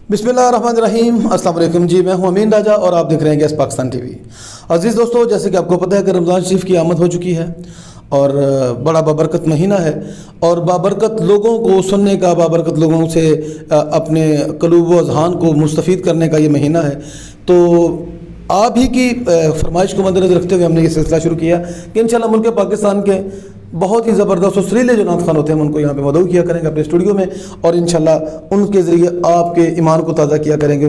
बिस्मिल्लाहिर्रहमानिर्रहीम। अस्सलाम वालेकुम जी, मैं हूं अमीन राजा और आप देख रहे हैं गैस पाकिस्तान टीवी। अजीज़ दोस्तों, जैसे कि आपको पता है कि रमज़ान शरीफ की आमद हो चुकी है और बड़ा बाबरकत महीना है और बाबरकत लोगों को सुनने का, बाबरकत लोगों से अपने क़ुलूब व अज़हान को मुस्तफ़ीद करने का ये महीना है। तो आप ही की फरमाइश को मद्देनज़र रखते हुए हमने ये सिलसिला शुरू किया कि इंशाअल्लाह मुल्क पाकिस्तान के बहुत ही ज़बरदस्त और सुरीले जो नात खान होते हैं हम उनको यहाँ पे मदऊ किया करेंगे अपने स्टूडियो में और इंशाअल्लाह उनके ज़रिए आपके ईमान को ताज़ा किया करेंगे।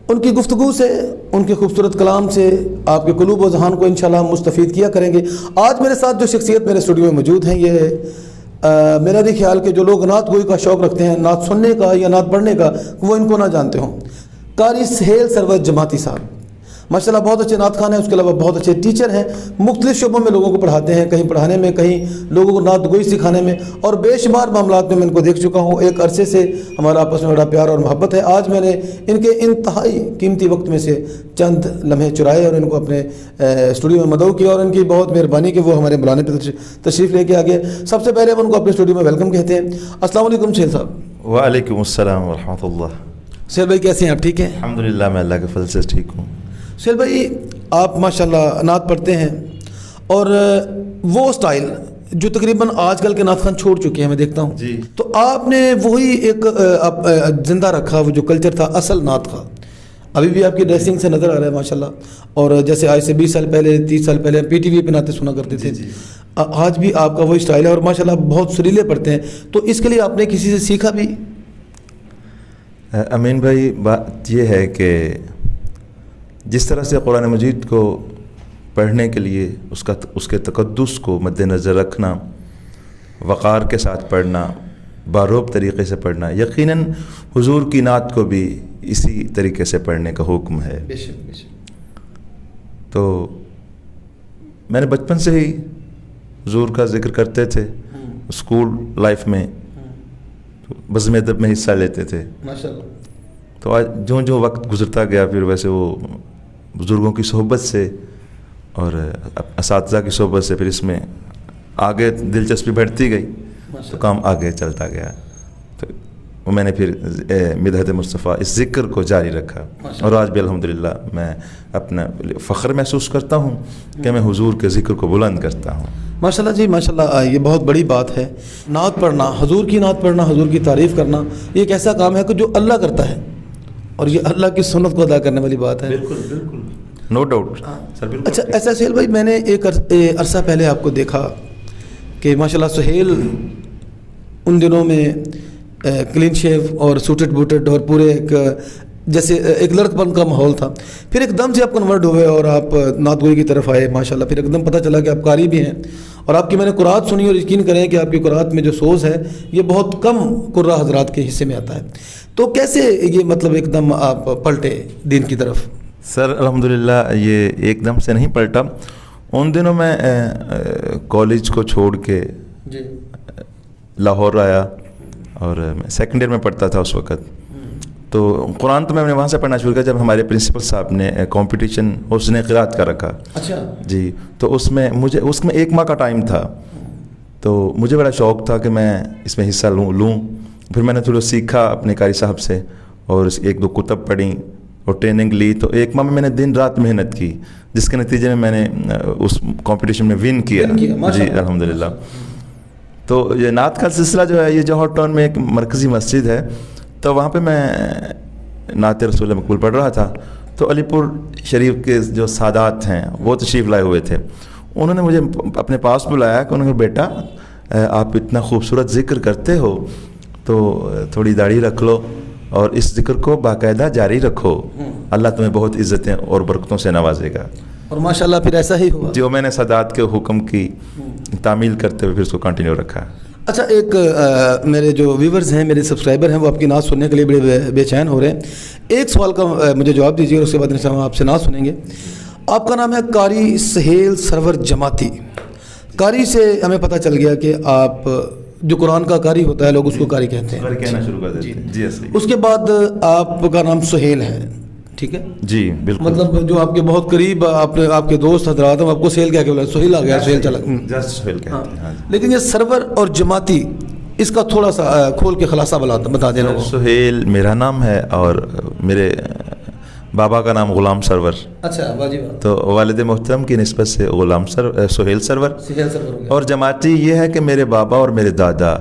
उनकी गुफ्तगू से, उनके खूबसूरत कलाम से आपके क़ुलूब व अज़हान को इंशाअल्लाह मुस्तफ़ीद किया करेंगे। आज मेरे साथ जो शख्सियत मेरे स्टूडियो में मौजूद हैं, ये मेरा भी ख्याल कि जो लोग नात गोई का शौक़ रखते हैं, नात सुनने का या नात पढ़ने का, वो इनको ना जानते हों। कारी सुहेल सरवर जमाती साहब माशाल्लाह बहुत अच्छे नात खान हैं, उसके अलावा बहुत अच्छे टीचर हैं, मुख्तलिफ शोबों में लोगों को पढ़ाते हैं, कहीं पढ़ाने में, कहीं लोगों को नात गोई सिखाने में और बेशुमार मामलात में मैं इनको देख चुका हूँ। एक अरसे से हमारा आपस में बड़ा प्यार और मोहब्बत है। आज मैंने इनके इंतहाई कीमती वक्त में से चंद लम्हे चुराए और इनको अपने स्टूडियो में मदऊ किया और इनकी बहुत मेहरबानी कि वो हमारे बुलाने पर तशरीफ़ लेके आ गए। सबसे पहले हम उनको अपने स्टूडियो में वेलकम कहते हैं। अस्सलाम वालेकुम सुहेल साहब। वालेकुम अस्सलाम व रहमतुल्लाह। सुहेल भाई कैसे हैं आप? ठीक हैं अल्हम्दुलिल्लाह, मैं अल्लाह के फजल से ठीक हूँ। सुहेल भाई, आप माशाल्लाह नात पढ़ते हैं और वो स्टाइल जो तकरीबन आजकल के नात खान छोड़ चुके हैं, मैं देखता हूँ जी। तो आपने वही एक ज़िंदा रखा, वो जो कल्चर था असल नात का, अभी भी आपकी ड्रेसिंग से नज़र आ रहा है माशाल्लाह। और जैसे आज से 20 साल पहले, 30 साल पहले PTV पे नाते सुना करते थे, आज भी आपका वही स्टाइल है और माशाल्लाह बहुत सुरीले पढ़ते हैं। तो इसके लिए आपने किसी से सीखा भी? अमीन भाई, बात ये है कि जिस तरह से कुरान मजीद को पढ़ने के लिए उसके तक़द्दुस को मद्देनज़र रखना, वक़ार के साथ पढ़ना, बारोब तरीक़े से पढ़ना, यकीनन हुजूर की नात को भी इसी तरीके से पढ़ने का हुक्म है। तो मैंने बचपन से ही हुजूर का ज़िक्र करते थे, स्कूल लाइफ में बज़्म अदब में हिस्सा लेते थे माशाअल्लाह। तो आज जो जो वक्त गुज़रता गया, फिर वैसे वो बुज़ुर्गों की सोहबत से और असातिज़ा की सोहबत से फिर इसमें आगे दिलचस्पी बढ़ती गई, तो काम आगे चलता गया। तो वो मैंने फिर मिदहत मुस्तफ़ा इस ज़िक्र को जारी रखा और आज भी अल्हम्दुलिल्लाह मैं अपना फ़ख्र महसूस करता हूँ कि मैं हुजूर के ज़िक्र को बुलंद करता हूँ। माशाल्लाह जी माशाल्लाह, ये बहुत बड़ी बात है। नात पढ़ना, हुजूर की नात पढ़ना, हुजूर की तारीफ़ करना, ये एक ऐसा काम है कि जो अल्लाह करता है और ये अल्लाह की सुन्नत को अदा करने वाली बात है। बिल्कुल बिल्कुल, नो डाउट सर, बिल्कुल। अच्छा, ऐसा सुहेल भाई, मैंने एक अरसा पहले आपको देखा कि माशाल्लाह सुहेल उन दिनों में क्लीन शेव और सूटेड बूटेड और पूरे एक जैसे एक लड़कपन का माहौल था। फिर एकदम से आप कन्वर्ट हुए और आप नातगोई की तरफ आए माशाल्लाह। फिर एकदम पता चला कि आप कारी भी हैं और आपकी मैंने कुरात सुनी और यकीन करें कि आपकी कुरात में जो सोज है ये बहुत कम कुर्रा हजरात के हिस्से में आता है। तो कैसे ये मतलब एकदम आप पलटे दीन की तरफ? सर अल्हम्दुलिल्लाह, ये एकदम से नहीं पलटा। उन दिनों मैं कॉलेज को छोड़ के लाहौर आया और मैं सेकेंड ईयर में पढ़ता था उस वक़्त। तो कुरान तो मैंने वहाँ से पढ़ना शुरू किया जब हमारे प्रिंसिपल साहब ने कंपटीशन हुस्न क़िराअत का रखा। अच्छा जी। तो उसमें 1 माह का टाइम था, तो मुझे बड़ा शौक़ था कि मैं इसमें हिस्सा लूँ। फिर मैंने थोड़ा सीखा अपने कारी साहब से और 1-2 कुतब पढ़ी और ट्रेनिंग ली। तो 1 माह में मैंने दिन रात मेहनत की, जिसके नतीजे में मैंने उस कंपटीशन में विन किया जी अल्हम्दुलिल्लाह। तो ये नात का सिलसिला जो है, ये जौहर टाउन में एक मरकज़ी मस्जिद है, तो वहाँ पे मैं नात रसूल मकबूल पढ़ रहा था। तो अलीपुर शरीफ के जो सादात हैं वो तशरीफ़ लाए हुए थे। उन्होंने मुझे अपने पास बुलाया कि उन्होंने, बेटा आप इतना खूबसूरत ज़िक्र करते हो तो थोड़ी दाढ़ी रख लो और इस ज़िक्र को बाकायदा जारी रखो, अल्लाह तुम्हें बहुत इज़्ज़तें और बरकतों से नवाजेगा। और माशाल्लाह फिर ऐसा ही हुआ। जो मैंने सादात के हुक्म की तामील करते हुए फिर उसको कंटिन्यू रखा। अच्छा, एक मेरे जो व्यूवर्स हैं, मेरे सब्सक्राइबर हैं, वो आपकी नात सुनने के लिए बड़े बेचैन हो रहे हैं। एक सवाल का मुझे जवाब दीजिए और उसके बाद हम आपसे नात सुनेंगे। आपका नाम है कारी सुहेल सरवर जमाती। कारी से हमें पता चल गया कि आप जो कुरान का कारी होता है लोग उसको कारी कहते हैं, कहना शुरू कर देते हैं जी। उसके बाद आपका नाम सुहेल है, ठीक है जी? बिल्कुल। मतलब जो आपके बहुत करीब आपके दोस्त हजरात, हम आपको सुहेल क्या बोला, सुहेल आ गया, सुहेल चला, जस्ट सुहेल कहते हैं। लेकिन ये सरवर और जमाती اس کا تھوڑا سا کھول کے خلاصہ بتا دیں لوگوں کو۔ سہیل میرا نام ہے اور میرے بابا کا نام غلام سرور، اچھا واجب تو والد محترم کی نسبت سے غلام سہیل سرور۔ سہیل سرور ہو گیا۔ اور جماعتی یہ ہے کہ میرے بابا اور میرے دادا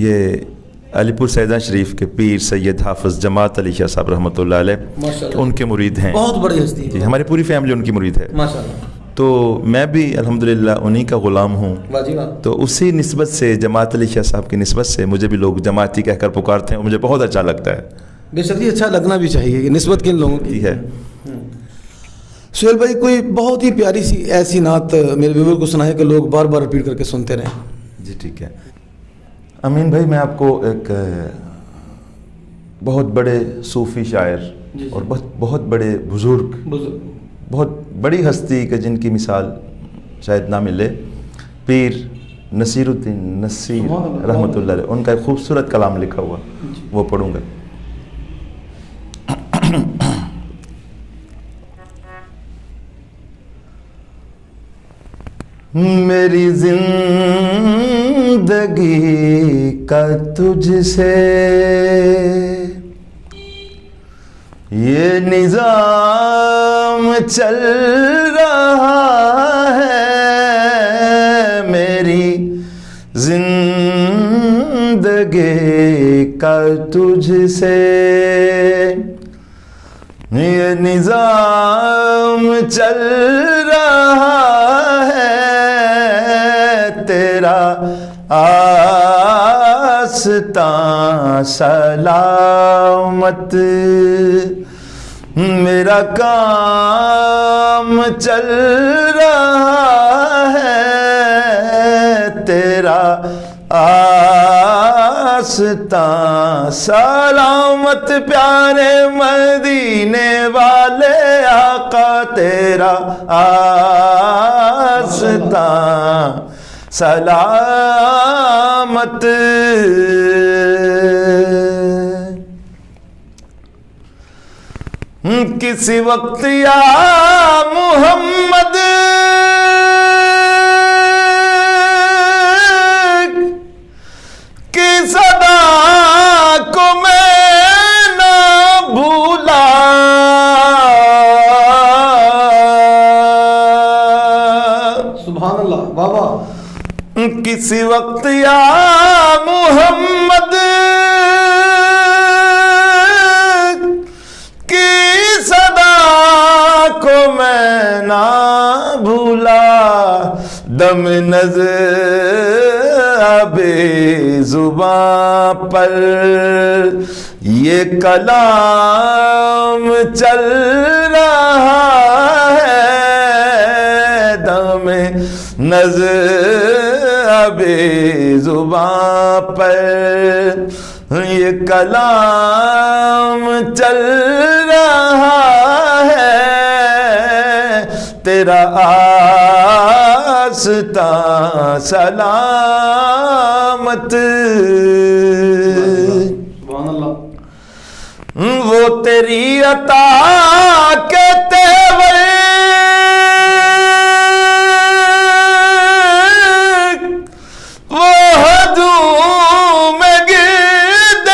یہ علی پور سیداں شریف کے پیر سید حافظ جماعت علی شاہ صاحب رحمۃ اللہ علیہ ماشاء اللہ، ان کے مرید ہیں۔ بہت بڑی ہستی جی ہے ہماری پوری فیملی ان کی مرید ہے، ماشاء اللہ، تو میں بھی الحمدللہ انہی کا غلام ہوں۔ واجب تو اسی نسبت سے جماعت علی شاہ صاحب کی نسبت سے مجھے بھی لوگ جماعتی کہہ کر پکارتے ہیں اور مجھے بہت اچھا لگتا ہے۔ بے شک یہ اچھا لگنا بھی چاہیے کہ نسبت کن لوگوں کی ہے۔ سہیل بھائی کوئی بہت ہی پیاری سی ایسی نعت میرے ویور کو سنائے کہ لوگ بار بار ریپیٹ کر کے سنتے رہیں۔ جی ٹھیک ہے امین بھائی، میں آپ کو ایک بہت بڑے صوفی شاعر اور بہت بڑے بزرگ، بہت بڑی ہستی کہ جن کی مثال شاید نہ ملے، پیر نصیر الدین نصیر رحمۃ اللہ علیہ، ان کا ایک خوبصورت کلام لکھا ہوا وہ پڑھوں گا۔ میری زندگی کا تجھ سے یہ نظام چل رہا ہے، میری زندگی کا تجھ سے یہ نظام چل رہا ہے، تیرا آستاں سلامت، میرا کام چل رہا ہے، تیرا آستاں سلامت، پیارے مدینے والے آقا تیرا آستاں سلامت۔ کسی وقت یا محمد کی صدا کو میں نہ بھولا، سبحان اللہ، واہ واہ۔ کسی وقت یا محمد کی صدا کو میں نہ بھولا، دم نظر زباں پر یہ کلام چل رہا ہے، دم نظر زباں پر یہ کلام چل رہا ہے، تیرا آستاں سلامت۔ سبحان اللہ۔ وہ تیری عطا کے تیور وہ ہجوم گرد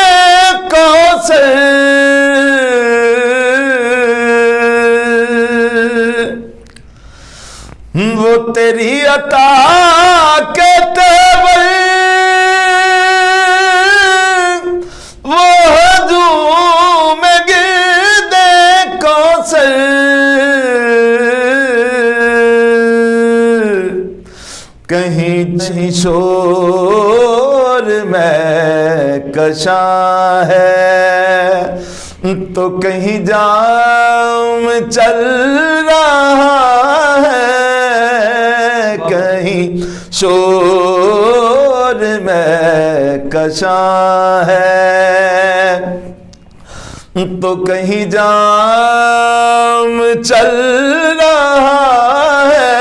کوثر، وہ تیری عطا کے تیور وہ ہجوم گرد کوثر، کہیں شور میں کشاں ہے تو کہیں جام چل رہا ہے، کہیں شور میں کشاں ہے تو کہیں جام چل رہا ہے،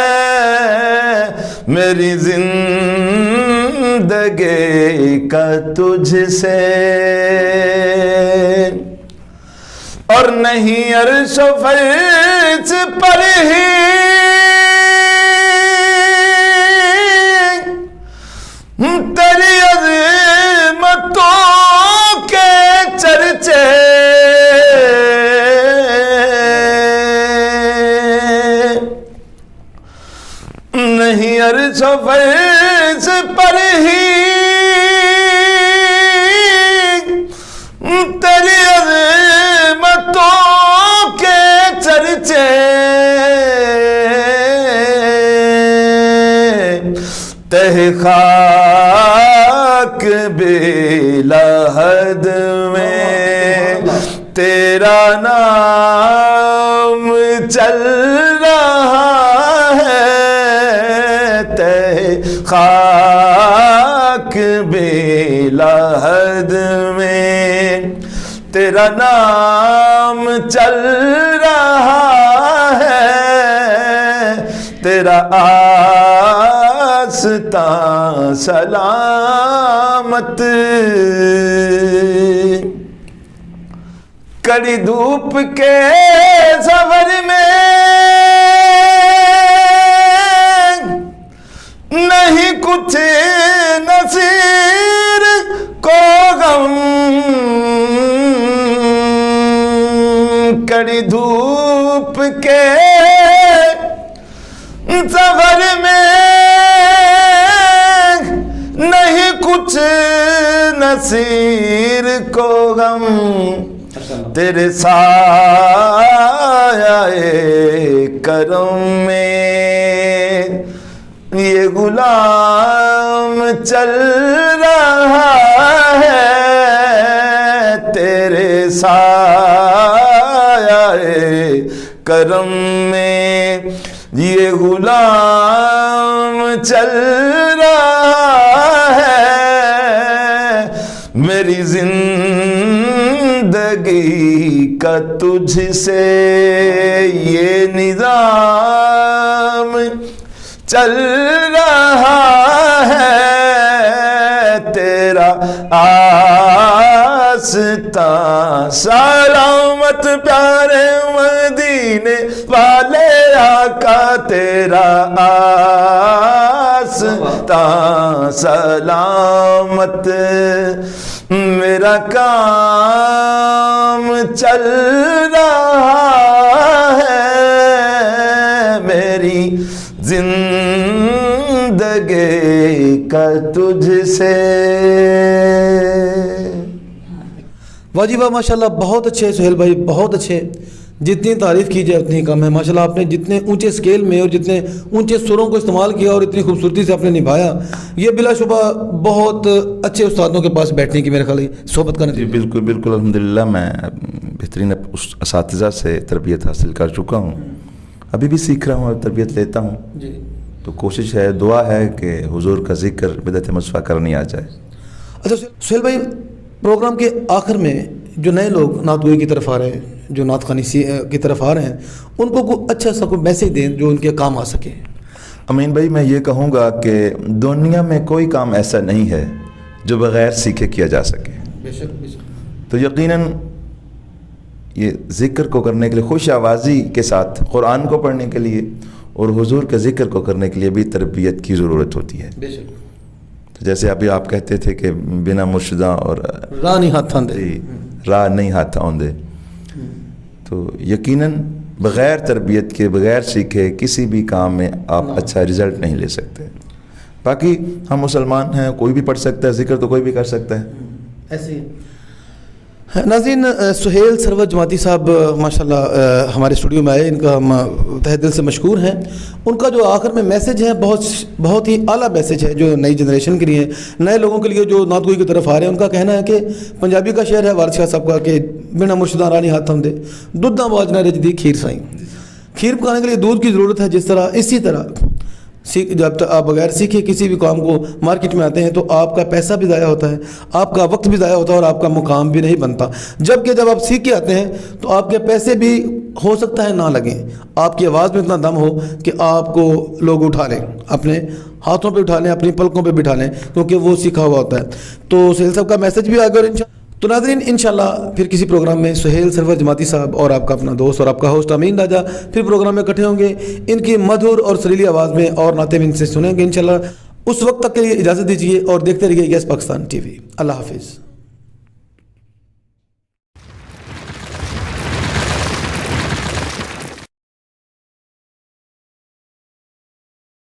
میری زندگی کا تجھ سے اور نہیں عرش و فرش پر ہی تیری عظمت عرش و فرش پر ہی تیری عظمتوں کے چرچے، تہ خاک بے لحد میں تیرا نام چل رہا ہے، تہ خاک بے لحد میں تیرا نام چل رہا ہے، تیرا آستان سلامت، کڑی دھوپ کے سفر میں نہیں کچھ نصیر کو غم، کڑی دھوپ کے سفر میں نہیں کچھ نصیر کو غم، تیرے سایہ کرم میں یہ غلام چل رہا ہے، تیرے سایہ کرم میں یہ غلام چل رہا ہے، میری زندگی کا تجھ سے یہ نظام چل رہا ہے، تیرا آستان سلامت پیارے مدینے والے آقا، تیرا آستان سلامت، میرا کام چل رہا ہے، میری زندگی کا تجھ سے۔ واہ جی واہ، ماشاءاللہ بہت اچھے سہیل بھائی، بہت اچھے، جتنی تعریف کی جائے اتنی کم ہے۔ ماشاءاللہ آپ نے جتنے اونچے اسکیل میں اور جتنے اونچے سروں کو استعمال کیا اور اتنی خوبصورتی سے آپ نے نبھایا، یہ بلا شبہ بہت اچھے استادوں کے پاس بیٹھنے کی میرے خیال صحبت کرنے جی بالکل بالکل، الحمدللہ میں بہترین اساتذہ سے تربیت حاصل کر چکا ہوں، ابھی بھی سیکھ رہا ہوں اور تربیت لیتا ہوں جی۔ تو کوشش ہے، دعا ہے کہ حضور کا ذکر بدعت مصفا کرنی آ جائے۔ اچھا سہیل بھائی، پروگرام کے آخر میں جو نئے لوگ نعت گوئی کی طرف آ رہے ہیں، جو نعت خوانی کی طرف آ رہے ہیں، ان کو کوئی اچھا سا کوئی میسیج دیں جو ان کے کام آ سکے۔ امین بھائی، میں یہ کہوں گا کہ دنیا میں کوئی کام ایسا نہیں ہے جو بغیر سیکھے کیا جا سکے۔ بے شک بے شک۔ تو یقیناً یہ ذکر کو کرنے کے لیے، خوش آوازی کے ساتھ قرآن کو پڑھنے کے لیے اور حضور کے ذکر کو کرنے کے لیے بھی تربیت کی ضرورت ہوتی ہے۔ بے شک۔ تو جیسے ابھی آپ کہتے تھے کہ بنا مرشداں اور راہ نہیں ہاتھ تھاندے، جی راہ نہیں ہاتھ آندے، تو یقیناً بغیر تربیت کے، بغیر سیکھے کسی بھی کام میں آپ اچھا رزلٹ نہیں لے سکتے۔ باقی ہم مسلمان ہیں، کوئی بھی پڑھ سکتا ہے، ذکر تو کوئی بھی کر سکتا ہے۔ ایسے ہی ناظرین، سہیل سرور جماعتی صاحب ماشاءاللہ ہمارے اسٹوڈیو میں آئے، ان کا ہم تہ دل سے مشکور ہیں۔ ان کا جو آخر میں میسیج ہے بہت ہی اعلیٰ میسیج ہے، جو نئی جنریشن کے لیے، نئے لوگوں کے لیے جو نعت گوئی کی طرف آ رہے ہیں۔ ان کا کہنا ہے کہ پنجابی کا شعر ہے وارث شاہ صاحب کا کہ بنا مرشداں رانی ہاتھ ہم دے، دودھ باج نہ رجدی کھیر سائیں۔ کھیر پکانے کے لیے دودھ کی ضرورت ہے، جس طرح اسی طرح جب تک آپ بغیر سیکھے کسی بھی کام کو مارکیٹ میں آتے ہیں تو آپ کا پیسہ بھی ضائع ہوتا ہے، آپ کا وقت بھی ضائع ہوتا ہے اور آپ کا مقام بھی نہیں بنتا۔ جبکہ جب آپ سیکھ کے آتے ہیں تو آپ کے پیسے بھی ہو سکتا ہے نہ لگیں، آپ کی آواز میں اتنا دم ہو کہ آپ کو لوگ اٹھا لیں، اپنے ہاتھوں پہ اٹھا لیں، اپنی پلکوں پہ بٹھا لیں، کیونکہ وہ سیکھا ہوا ہوتا ہے۔ تو سہیل صاحب کا میسج بھی آگے، اور تو ناظرین انشاءاللہ پھر کسی پروگرام میں سہیل سرور جماعتی صاحب اور آپ کا اپنا دوست اور آپ کا ہوسٹ امین راجہ پھر پروگرام میں اکٹھے ہوں گے، ان کی مدھر اور سریلی آواز میں اور نعتیں بھی ان سے سنیں گے انشاءاللہ۔ اس وقت تک کے لیے اجازت دیجیے اور دیکھتے رہیے یس پاکستان ٹی وی۔ اللہ حافظ۔